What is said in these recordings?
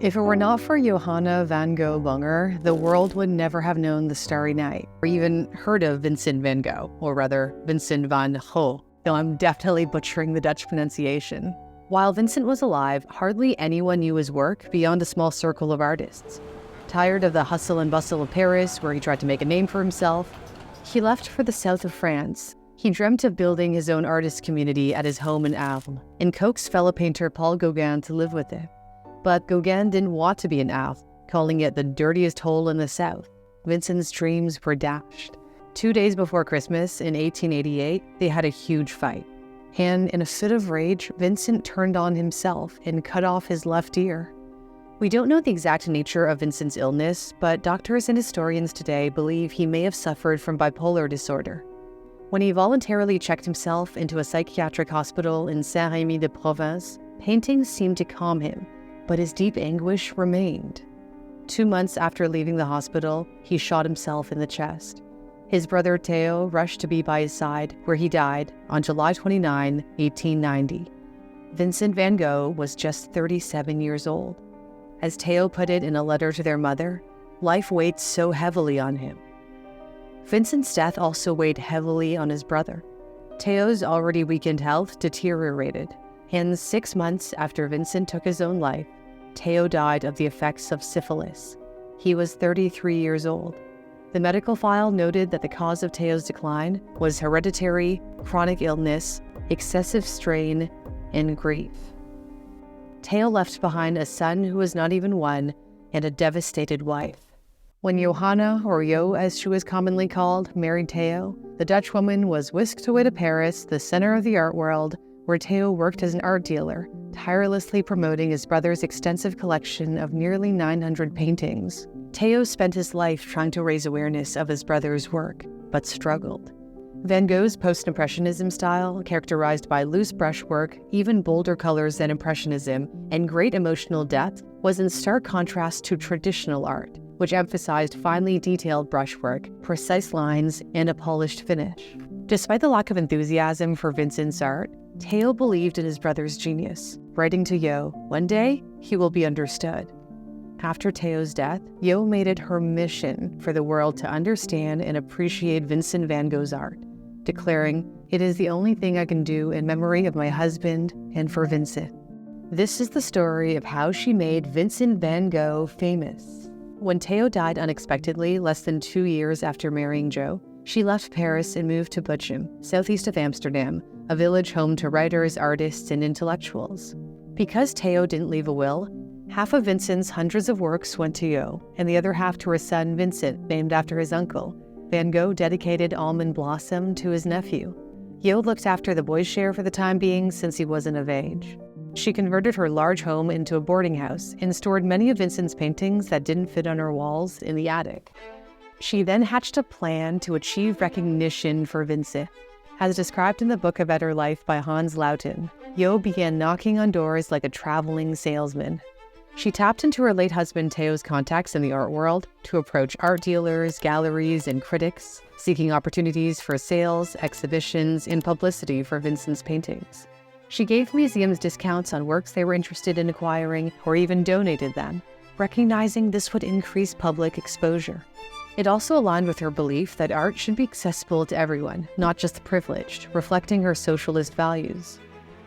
If it were not for Johanna van Gogh Bunger, the world would never have known the Starry Night, or even heard of Vincent van Gogh, or rather, Vincent van Gogh, though I'm definitely butchering the Dutch pronunciation. While Vincent was alive, hardly anyone knew his work beyond a small circle of artists. Tired of the hustle and bustle of Paris, where he tried to make a name for himself, he left for the south of France. He dreamt of building his own artist community at his home in Arles, and coaxed fellow painter Paul Gauguin to live with him. But Gauguin didn't want to be in Arles, calling it the dirtiest hole in the south. Vincent's dreams were dashed. 2 days before Christmas, in 1888, they had a huge fight. And in a fit of rage, Vincent turned on himself and cut off his left ear. We don't know the exact nature of Vincent's illness, but doctors and historians today believe he may have suffered from bipolar disorder. When he voluntarily checked himself into a psychiatric hospital in Saint-Rémy-de-Provence, paintings seemed to calm him, but his deep anguish remained. 2 months after leaving the hospital, he shot himself in the chest. His brother Theo rushed to be by his side, where he died on July 29, 1890. Vincent van Gogh was just 37 years old. As Theo put it in a letter to their mother, life weighed so heavily on him. Vincent's death also weighed heavily on his brother. Theo's already weakened health deteriorated, and 6 months after Vincent took his own life, Theo died of the effects of syphilis. He was 33 years old. The medical file noted that the cause of Theo's decline was hereditary, chronic illness, excessive strain, and grief. Theo left behind a son who was not even one, and a devastated wife. When Johanna, or Jo as she was commonly called, married Theo, the Dutch woman was whisked away to Paris, the center of the art world, where Theo worked as an art dealer, tirelessly promoting his brother's extensive collection of nearly 900 paintings. Theo spent his life trying to raise awareness of his brother's work, but struggled. Van Gogh's post-impressionism style, characterized by loose brushwork, even bolder colors than impressionism, and great emotional depth, was in stark contrast to traditional art, which emphasized finely detailed brushwork, precise lines, and a polished finish. Despite the lack of enthusiasm for Vincent's art, Theo believed in his brother's genius, writing to Jo, "One day, he will be understood." After Theo's death, Jo made it her mission for the world to understand and appreciate Vincent van Gogh's art, declaring, "It is the only thing I can do in memory of my husband and for Vincent." This is the story of how she made Vincent van Gogh famous. When Theo died unexpectedly less than 2 years after marrying Jo, she left Paris and moved to Bochum, southeast of Amsterdam, a village home to writers, artists, and intellectuals. Because Theo didn't leave a will, half of Vincent's hundreds of works went to Jo, and the other half to her son Vincent, named after his uncle. Van Gogh dedicated Almond Blossom to his nephew. Jo looked after the boy's share for the time being since he wasn't of age. She converted her large home into a boarding house and stored many of Vincent's paintings that didn't fit on her walls in the attic. She then hatched a plan to achieve recognition for Vincent. As described in the book A Better Life by Hans Wholtone, Jo began knocking on doors like a traveling salesman. She tapped into her late husband Theo's contacts in the art world to approach art dealers, galleries, and critics, seeking opportunities for sales, exhibitions, and publicity for Vincent's paintings. She gave museums discounts on works they were interested in acquiring, or even donated them, recognizing this would increase public exposure. It also aligned with her belief that art should be accessible to everyone, not just the privileged, reflecting her socialist values.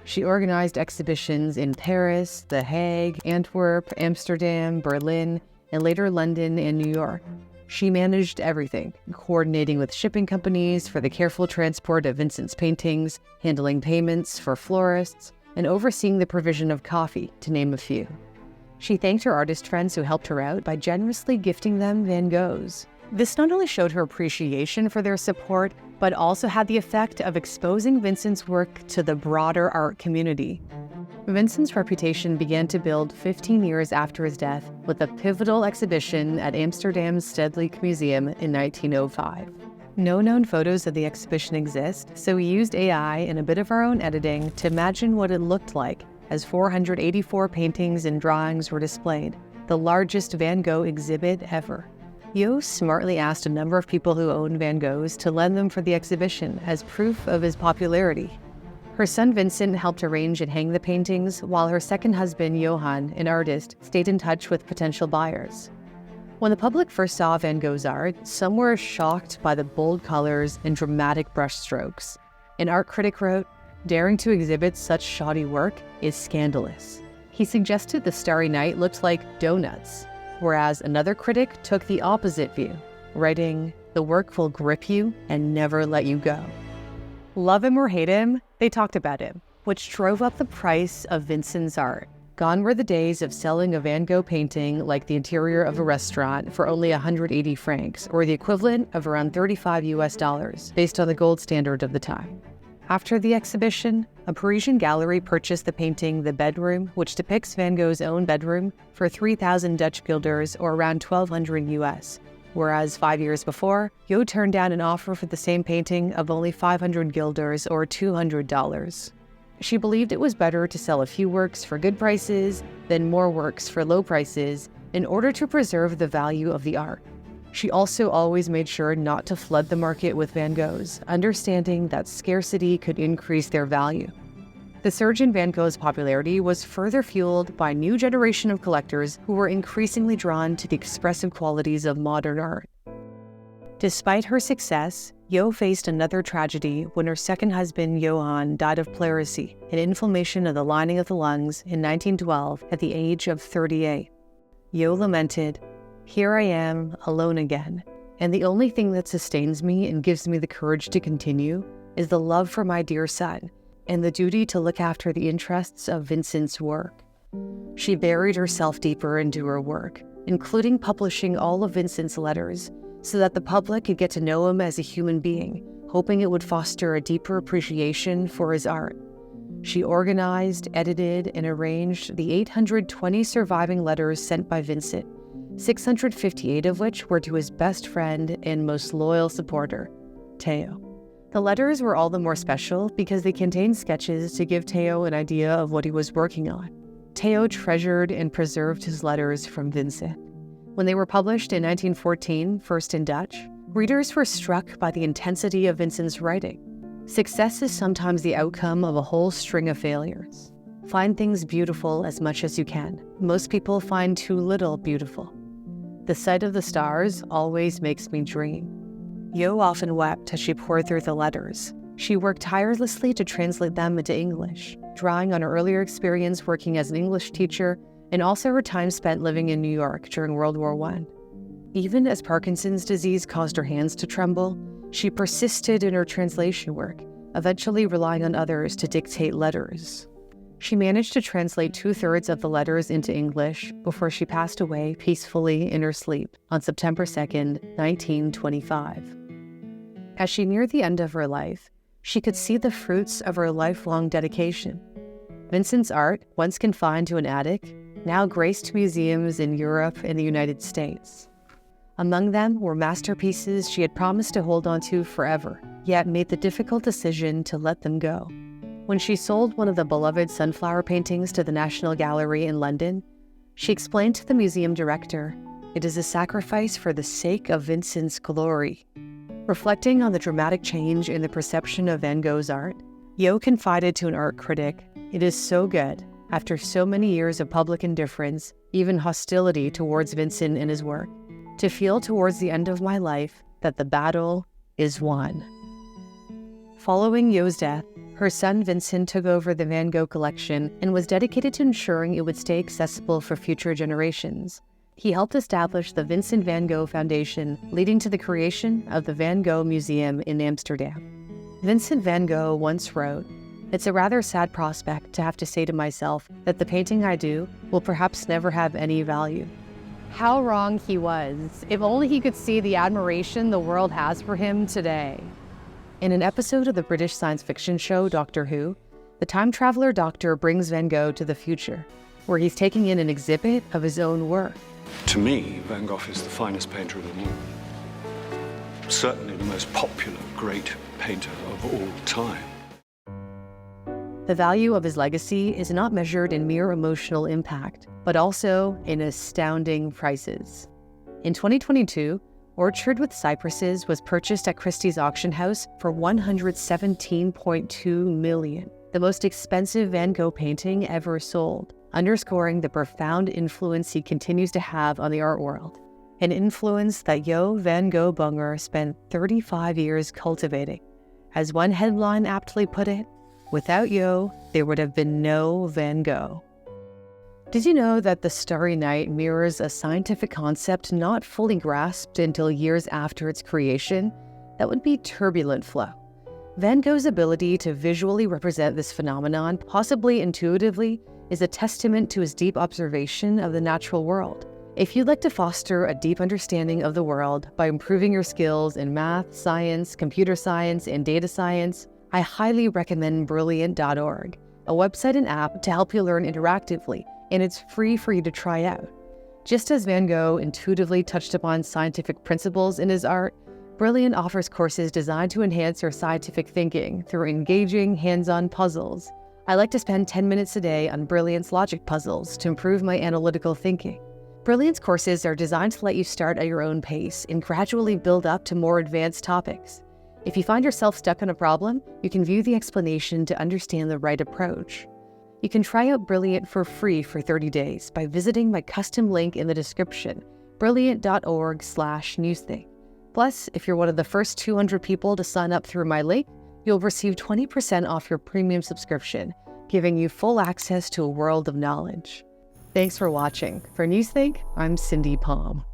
She organized exhibitions in Paris, The Hague, Antwerp, Amsterdam, Berlin, and later London and New York. She managed everything, coordinating with shipping companies for the careful transport of Vincent's paintings, handling payments for florists, and overseeing the provision of coffee, to name a few. She thanked her artist friends who helped her out by generously gifting them Van Goghs. This not only showed her appreciation for their support, but also had the effect of exposing Vincent's work to the broader art community. Vincent's reputation began to build 15 years after his death with a pivotal exhibition at Amsterdam's Stedelijk Museum in 1905. No known photos of the exhibition exist, so we used AI and a bit of our own editing to imagine what it looked like as 484 paintings and drawings were displayed, the largest Van Gogh exhibit ever. Jo smartly asked a number of people who owned Van Goghs to lend them for the exhibition as proof of his popularity. Her son Vincent helped arrange and hang the paintings, while her second husband Johan, an artist, stayed in touch with potential buyers. When the public first saw Van Gogh's art, some were shocked by the bold colors and dramatic brushstrokes. An art critic wrote, "Daring to exhibit such shoddy work is scandalous." He suggested the Starry Night looked like donuts, whereas another critic took the opposite view, writing, "The work will grip you and never let you go." Love him or hate him, they talked about him, which drove up the price of Vincent's art. Gone were the days of selling a Van Gogh painting like the interior of a restaurant for only 180 francs, or the equivalent of around $35 based on the gold standard of the time. After the exhibition, a Parisian gallery purchased the painting The Bedroom, which depicts Van Gogh's own bedroom, for 3,000 Dutch guilders, or around $1,200 US, whereas 5 years before, Hughes turned down an offer for the same painting of only 500 guilders, or $200. She believed it was better to sell a few works for good prices than more works for low prices in order to preserve the value of the art. She also always made sure not to flood the market with Van Goghs, understanding that scarcity could increase their value. The surge in Van Gogh's popularity was further fueled by a new generation of collectors who were increasingly drawn to the expressive qualities of modern art. Despite her success, Hughes faced another tragedy when her second husband, Johan, died of pleurisy, an inflammation of the lining of the lungs, in 1912 at the age of 38. Hughes lamented, "Here I am, alone again, and the only thing that sustains me and gives me the courage to continue is the love for my dear son and the duty to look after the interests of Vincent's work." She buried herself deeper into her work, including publishing all of Vincent's letters, so that the public could get to know him as a human being, hoping it would foster a deeper appreciation for his art. She organized, edited, and arranged the 820 surviving letters sent by Vincent, 658 of which were to his best friend and most loyal supporter, Theo. The letters were all the more special because they contained sketches to give Theo an idea of what he was working on. Theo treasured and preserved his letters from Vincent. When they were published in 1914, first in Dutch, readers were struck by the intensity of Vincent's writing. Success is sometimes the outcome of a whole string of failures. Find things beautiful as much as you can. Most people find too little beautiful. The sight of the stars always makes me dream. Hughes often wept as she poured through the letters. She worked tirelessly to translate them into English, drawing on her earlier experience working as an English teacher and also her time spent living in New York during World War I. Even as Parkinson's disease caused her hands to tremble, she persisted in her translation work, eventually relying on others to dictate letters. She managed to translate 2/3 of the letters into English before she passed away peacefully in her sleep on September 2nd, 1925. As she neared the end of her life, she could see the fruits of her lifelong dedication. Vincent's art, once confined to an attic, now graced museums in Europe and the United States. Among them were masterpieces she had promised to hold on to forever, yet made the difficult decision to let them go. When she sold one of the beloved sunflower paintings to the National Gallery in London, she explained to the museum director, "It is a sacrifice for the sake of Vincent's glory." Reflecting on the dramatic change in the perception of Van Gogh's art, Hughes confided to an art critic, "It is so good, after so many years of public indifference, even hostility towards Vincent and his work, to feel towards the end of my life that the battle is won." Following Hughes' death, her son Vincent took over the Van Gogh collection and was dedicated to ensuring it would stay accessible for future generations. He helped establish the Vincent van Gogh Foundation, leading to the creation of the Van Gogh Museum in Amsterdam. Vincent van Gogh once wrote, "It's a rather sad prospect to have to say to myself that the painting I do will perhaps never have any value." How wrong he was. If only he could see the admiration the world has for him today. In an episode of the British science fiction show Doctor Who, the time traveler doctor brings Van Gogh to the future, where he's taking in an exhibit of his own work. To me, Van Gogh is the finest painter of them all. Certainly the most popular great painter of all time. The value of his legacy is not measured in mere emotional impact, but also in astounding prices. In 2022, Orchard with Cypresses was purchased at Christie's auction house for $117.2 million. the most expensive Van Gogh painting ever sold, underscoring the profound influence he continues to have on the art world. An influence that Van Gogh Bunger spent 35 years cultivating. As one headline aptly put it, without there would have been no Van Gogh. Did you know that the Starry Night mirrors a scientific concept not fully grasped until years after its creation? That would be turbulent flow. Van Gogh's ability to visually represent this phenomenon, possibly intuitively, is a testament to his deep observation of the natural world. If you'd like to foster a deep understanding of the world by improving your skills in math, science, computer science, and data science, I highly recommend Brilliant.org, a website and app to help you learn interactively, and it's free for you to try out. Just as Van Gogh intuitively touched upon scientific principles in his art, Brilliant offers courses designed to enhance your scientific thinking through engaging, hands-on puzzles. I like to spend 10 minutes a day on Brilliant's logic puzzles to improve my analytical thinking. Brilliant's courses are designed to let you start at your own pace and gradually build up to more advanced topics. If you find yourself stuck on a problem, you can view the explanation to understand the right approach. You can try out Brilliant for free for 30 days by visiting my custom link in the description, brilliant.org/newsthink. Plus, if you're one of the first 200 people to sign up through my link, you'll receive 20% off your premium subscription, giving you full access to a world of knowledge. Thanks for watching. For Newsthink, I'm Cindy Pom.